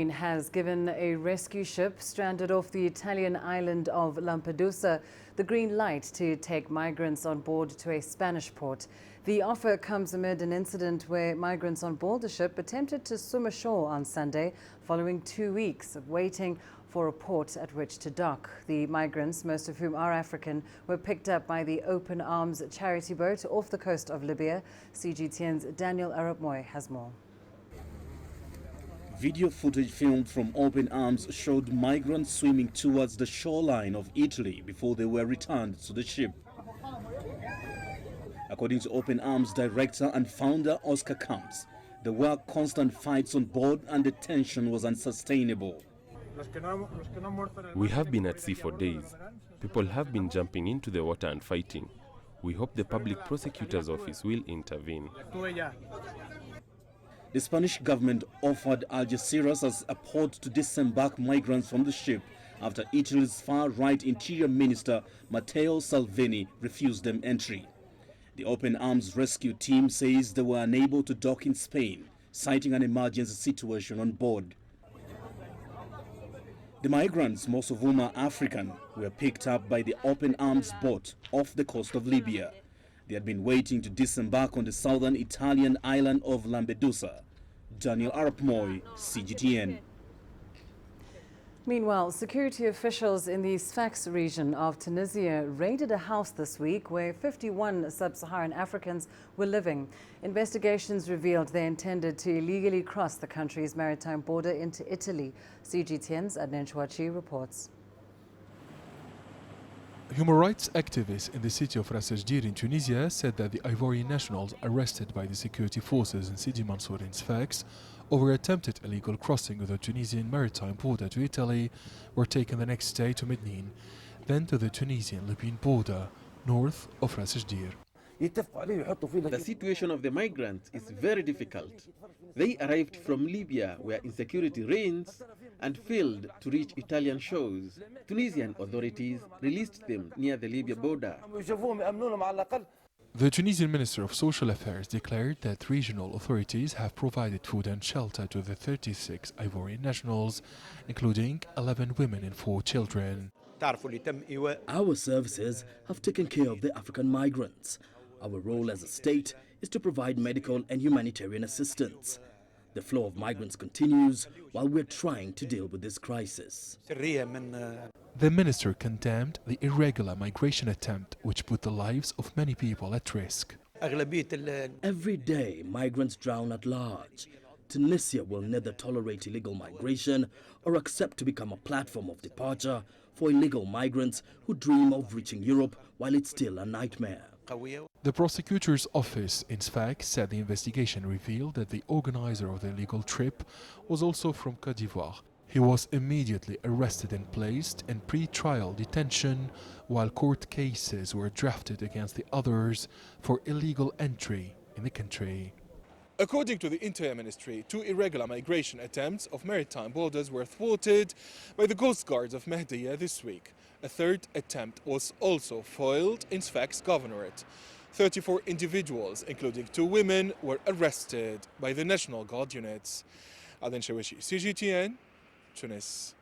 Spain has given a rescue ship stranded off the Italian island of Lampedusa the green light to take migrants on board to a Spanish port. The offer comes amid an incident where migrants on board the ship attempted to swim ashore on Sunday following 2 weeks of waiting for a port at which to dock. The migrants, most of whom are African, were picked up by the Open Arms charity boat off the coast of Libya. CGTN's Daniel Arab-Moy has more. Video footage filmed from Open Arms showed migrants swimming towards the shoreline of Italy before they were returned to the ship. According to Open Arms director and founder Oscar Camps, there were constant fights on board and the tension was unsustainable. We have been at sea for days. People have been jumping into the water and fighting. We hope the public prosecutor's office will intervene. The Spanish government offered Algeciras as a port to disembark migrants from the ship after Italy's far-right interior minister Matteo Salvini refused them entry. The Open Arms rescue team says they were unable to dock in Spain, citing an emergency situation on board. The migrants, most of whom are African, were picked up by the Open Arms boat off the coast of Libya. They had been waiting to disembark on the southern Italian island of Lampedusa. Daniel Arab-Moy, CGTN. Meanwhile, security officials in the Sfax region of Tunisia raided a house this week where 51 Sub-Saharan Africans were living. Investigations revealed they intended to illegally cross the country's maritime border into Italy. CGTN's Adnen Chaouachi reports. Human rights activists in the city of Ras in Tunisia said that the Ivorian nationals arrested by the security forces in Sidi Mansour in Sfax over attempted illegal crossing of the Tunisian maritime border to Italy were taken the next day to Medellin, then to the Tunisian-Libyan border, north of Ras. The situation of the migrants is very difficult. They arrived from Libya, where insecurity reigns, and failed to reach Italian shores. Tunisian authorities released them near the Libya border. The Tunisian Minister of Social Affairs declared that regional authorities have provided food and shelter to the 36 Ivorian nationals, including 11 women and 4 children. Our services have taken care of the African migrants. Our role as a state is to provide medical and humanitarian assistance. The flow of migrants continues while we're trying to deal with this crisis. The minister condemned the irregular migration attempt, which put the lives of many people at risk. Every day, migrants drown at large. Tunisia will neither tolerate illegal migration or accept to become a platform of departure for illegal migrants who dream of reaching Europe while it's still a nightmare. The prosecutor's office in Sfax said the investigation revealed that the organizer of the illegal trip was also from Côte d'Ivoire. He was immediately arrested and placed in pre-trial detention while court cases were drafted against the others for illegal entry in the country. According to the Interior Ministry, 2 irregular migration attempts of maritime borders were thwarted by the Coast Guards of Mehdiya this week. A 3rd attempt was also foiled in Sfax Governorate. 34 individuals, including 2 women, were arrested by the National Guard units. Adnen Chaouachi, CGTN, Tunis.